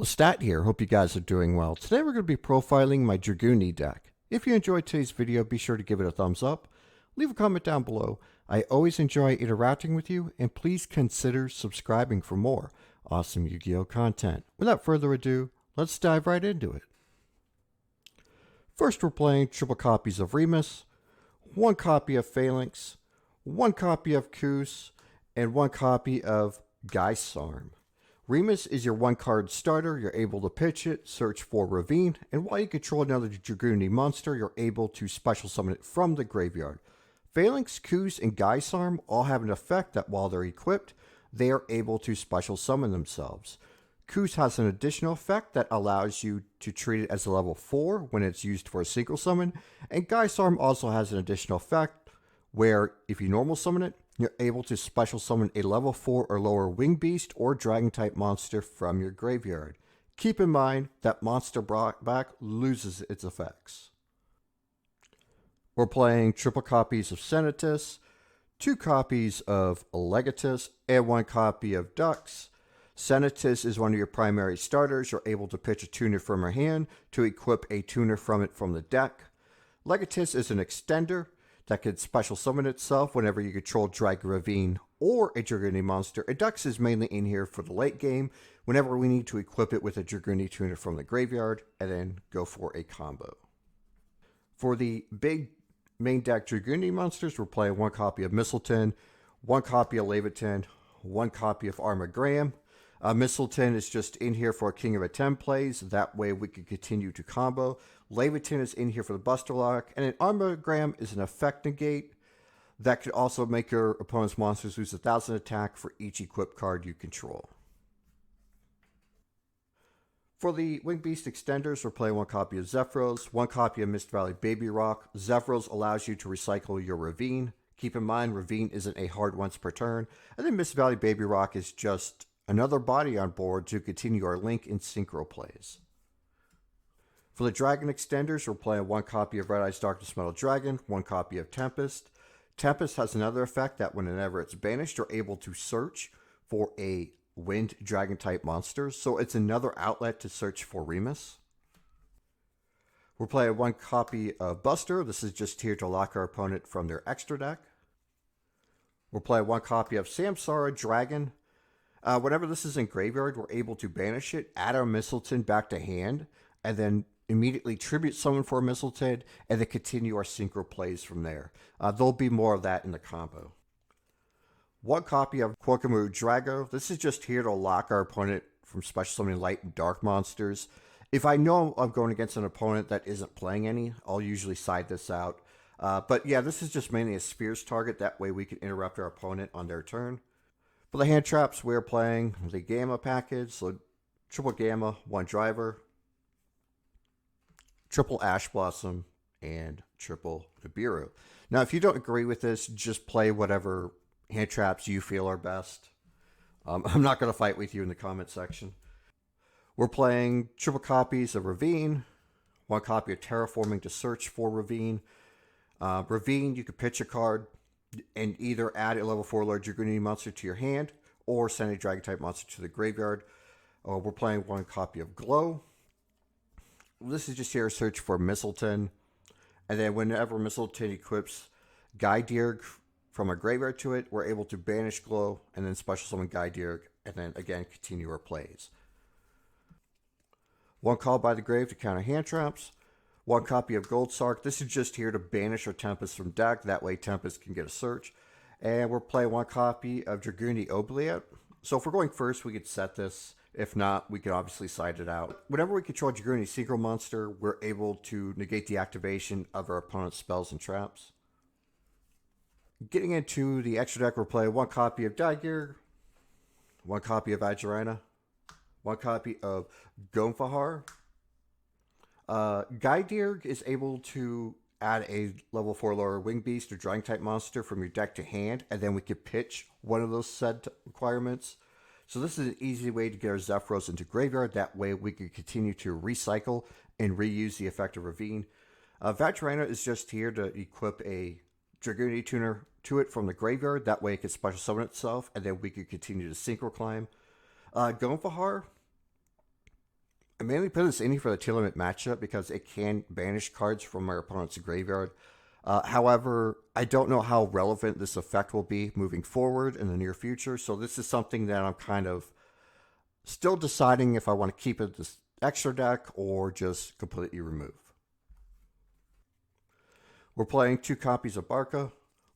Stat here. Hope you guys are doing well. Today we're going to be profiling my Dragunity deck. If you enjoyed today's video, be sure to give it a thumbs up. Leave a comment down below. I always enjoy interacting with you, and please consider subscribing for more awesome Yu-Gi-Oh content. Without further ado, let's dive right into it. First, we're playing triple copies of Remus, one copy of Phalanx, one copy of Koos, and one copy of Geisarm. Remus is your one-card starter. You're able to pitch it, search for Ravine, and while you control another Dragunity monster, you're able to special summon it from the graveyard. Phalanx, Koos, and Geisarm all have an effect that while they're equipped, they are able to special summon themselves. Koos has an additional effect that allows you to treat it as a level 4 when it's used for a single summon, and Geisarm also has an additional effect where if you normal summon it, you're able to special summon a level 4 or lower wing beast or dragon type monster from your graveyard. Keep in mind that monster brought back loses its effects. We're playing triple copies of Senatus, 2 copies of Legatus, and 1 copy of Dux. Senatus is one of your primary starters. You're able to pitch a tuner from your hand to equip a tuner from it from the deck. Legatus is an extender that can special summon itself whenever you control Dragunity or a Dragunity monster. A Dux is mainly in here for the late game, whenever we need to equip it with a Dragunity tuner from the graveyard, and then go for a combo. For the big main deck Dragunity monsters, we're playing 1 copy of Misselton, 1 copy of Leviton, 1 copy of Armored Graham. Misselton is just in here for a King of a 10 plays, that way we can continue to combo. Leviton is in here for the Buster Lock, and an Armogram is an effect negate that could also make your opponent's monsters lose 1,000 attack for each equipped card you control. For the Wing Beast extenders, we're playing 1 copy of Zephyros, 1 copy of Mist Valley Baby Rock. Zephyros allows you to recycle your Ravine. Keep in mind, Ravine isn't a hard once per turn, and then Mist Valley Baby Rock is just another body on board to continue our Link and Synchro plays. For the Dragon extenders, we're playing 1 copy of Red Eyes Darkness Metal Dragon, 1 copy of Tempest. Tempest has another effect that whenever it's banished, you're able to search for a wind dragon type monster, so it's another outlet to search for Remus. We're playing 1 copy of Buster. This is just here to lock our opponent from their extra deck. We're playing 1 copy of Samsara Dragon. Whenever this is in graveyard, we're able to banish it, add our Misselton back to hand, and then immediately tribute summon for a Misselton, and then continue our synchro plays from there. There'll be more of that in the combo. 1 copy of Quakamu Drago. This is just here to lock our opponent from special summoning light and dark monsters. If I know I'm going against an opponent that isn't playing any, I'll usually side this out. But yeah, this is just mainly a Spears target. That way we can interrupt our opponent on their turn. For the hand traps, we're playing the Gamma package. So triple Gamma, 1 driver, triple Ash Blossom, and triple Nibiru. Now, if you don't agree with this, just play whatever hand traps you feel are best. I'm not going to fight with you in the comment section. We're playing triple copies of Ravine, 1 copy of Terraforming to search for Ravine. Ravine, you could pitch a card and either add a level 4 Lord Dragunity monster to your hand or send a Dragon type monster to the graveyard. We're playing 1 copy of Glow. This is just here to search for Misselton. And then whenever Misselton equips Gaidirg from a graveyard to it, we're able to banish Glow and then special summon Gaidirg and then again continue our plays. 1 call by the grave to counter hand traps. 1 copy of Gold Sark. This is just here to banish our Tempest from deck. That way Tempest can get a search. And we're playing 1 copy of Dragunity Oubliette. So if we're going first, we could set this. If not, we can obviously side it out. Whenever we control Dragunity Synchro monster, we're able to negate the activation of our opponent's spells and traps. Getting into the extra deck, we're playing 1 copy of Daigir, 1 copy of Ajirana, 1 copy of Gonfahar. Gaidirg is able to add a level 4 lower wing beast or dragon type monster from your deck to hand, and then we could pitch one of those said requirements. So this is an easy way to get our Zephyros into graveyard. That way we can continue to recycle and reuse the effect of Ravine. Vajrayana is just here to equip a Dragunity tuner to it from the graveyard. That way it can special summon itself, and then we can continue to synchro climb. Gonfahar mainly put this in here for the tournament matchup because it can banish cards from our opponent's graveyard. However, I don't know how relevant this effect will be moving forward in the near future, so this is something that I'm kind of still deciding if I want to keep it this extra deck or just completely remove. We're playing 2 copies of Barca,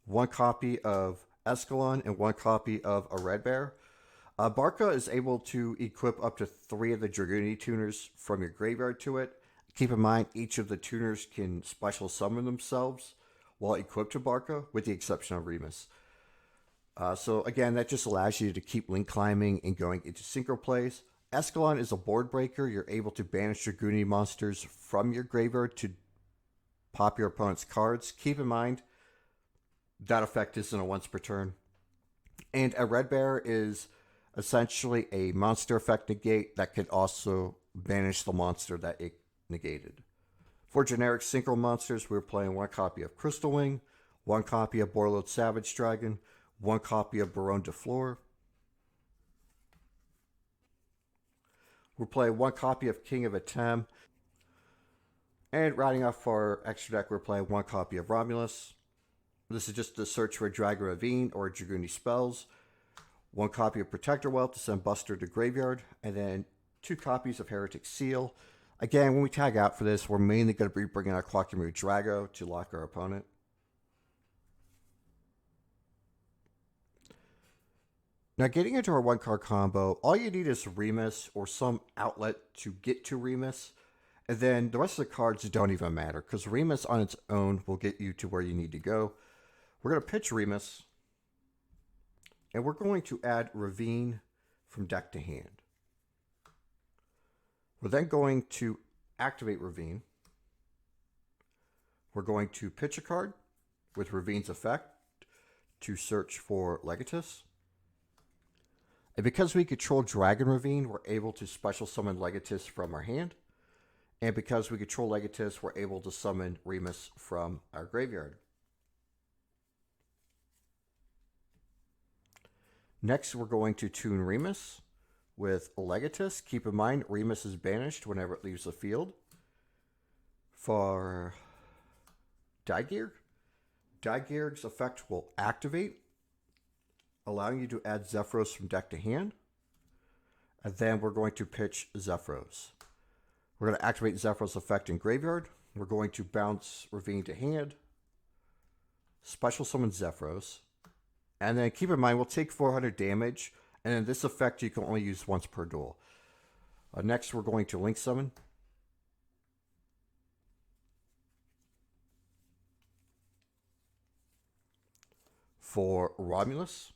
1 copy of Escalon, and 1 copy of a Red Bear. Barca is able to equip up to 3 of the Dragunity tuners from your graveyard to it. Keep in mind, each of the tuners can special summon themselves while equipped to Barca, with the exception of Remus. So again, that just allows you to keep link climbing and going into synchro plays. Escalon is a board breaker. You're able to banish Dragunity monsters from your graveyard to pop your opponent's cards. Keep in mind, that effect isn't a once per turn. And a Red Bear is essentially a monster effect negate that could also banish the monster that it negated. For generic synchro monsters, we're playing 1 copy of Crystal Wing, 1 copy of Borreload Savage Dragon, 1 copy of Baronne de Fleur. We're playing 1 copy of King of Atem. And rounding off our extra deck, we're playing 1 copy of Romulus. This is just to search for Dragon Ravine or Dragunity spells. 1 copy of Protector Wealth to send Buster to graveyard. And then 2 copies of Heretic Seal. Again, when we tag out for this, we're mainly going to be bringing out Quackamaru Drago to lock our opponent. Now, getting into our 1 card combo, all you need is Remus or some outlet to get to Remus. And then the rest of the cards don't even matter because Remus on its own will get you to where you need to go. We're going to pitch Remus. And we're going to add Ravine from deck to hand. We're then going to activate Ravine. We're going to pitch a card with Ravine's effect to search for Legatus. And because we control Dragon Ravine, we're able to special summon Legatus from our hand. And because we control Legatus, we're able to summon Remus from our graveyard. Next, we're going to tune Remus with Legatus. Keep in mind, Remus is banished whenever it leaves the field. For Daigirg, Daigirg's effect will activate, allowing you to add Zephyros from deck to hand. And then we're going to pitch Zephyros. We're going to activate Zephyros' effect in graveyard. We're going to bounce Ravine to hand, special summon Zephyros, and then keep in mind we'll take 400 damage, and in this effect you can only use once per duel. Next we're going to link summon. For Romulus,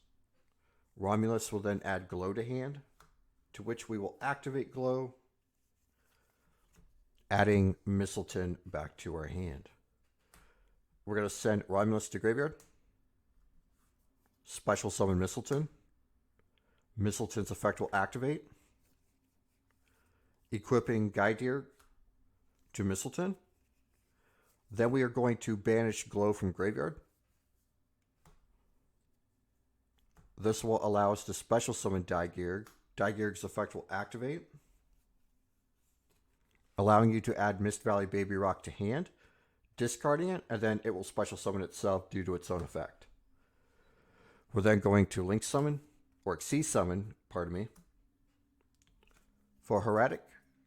Romulus will then add Glow to hand, to which we will activate Glow, adding Mistleton back to our hand. We're going to send Romulus to graveyard, special summon Mistleton. Mistleton's effect will activate, equipping Daigirg to Mistleton. Then we are going to banish Glow from graveyard. This will allow us to special summon Daigirg. Daigirg's effect will activate, allowing you to add Mist Valley Baby Rock to hand, discarding it, and then it will special summon itself due to its own effect. We're then going to link summon, or Exceed summon, pardon me. For Heretic,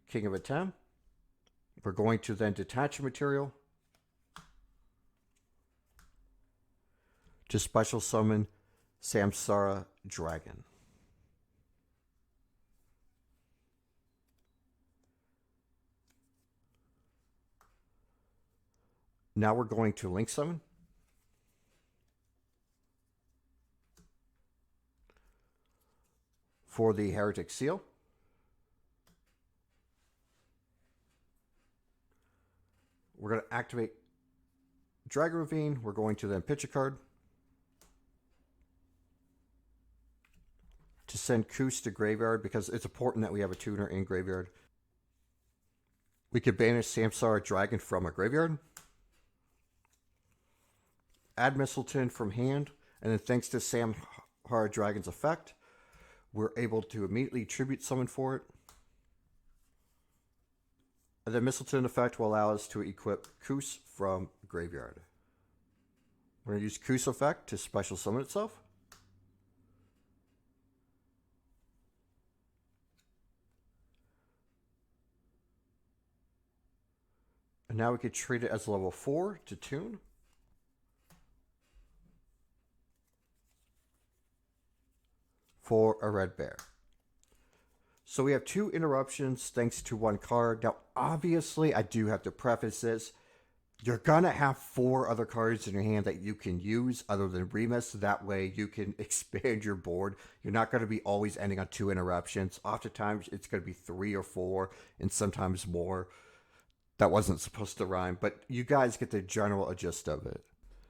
King of Atem, we're going to then detach a material to special summon Samsara Dragon. Now we're going to link summon. For the Heretic Seal, we're going to activate Dragon Ravine. We're going to then pitch a card to send Koos to graveyard because it's important that we have a tuner in graveyard. We could banish Samsara Dragon from a graveyard, add Mistleton from hand, and then thanks to Samsara Dragon's effect, we're able to immediately tribute summon for it. And then Mistletoe effect will allow us to equip Koos from Graveyard. We're going to use Koos effect to special summon itself. And now we could treat it as level 4 to tune. For a red bear. So we have 2 interruptions thanks to 1 card. Now, obviously, I do have to preface this. You're going to have 4 other cards in your hand that you can use other than Remus. That way you can expand your board. You're not going to be always ending on 2 interruptions. Oftentimes, it's going to be 3 or 4 and sometimes more. That wasn't supposed to rhyme, but you guys get the general gist of it.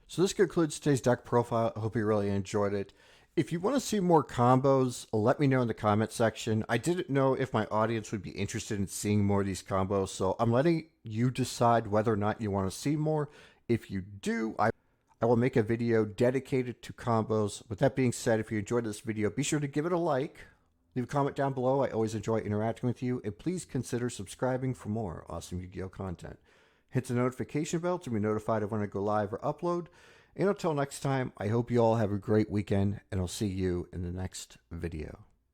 So this concludes today's deck profile. I hope you really enjoyed it. If you want to see more combos, let me know in the comment section. I didn't know if my audience would be interested in seeing more of these combos, so I'm letting you decide whether or not you want to see more. If you do, I will make a video dedicated to combos. With that being said, if you enjoyed this video, be sure to give it a like. Leave a comment down below. I always enjoy interacting with you. And please consider subscribing for more awesome Yu-Gi-Oh content. Hit the notification bell to be notified of when I go live or upload. And until next time, I hope you all have a great weekend, and I'll see you in the next video.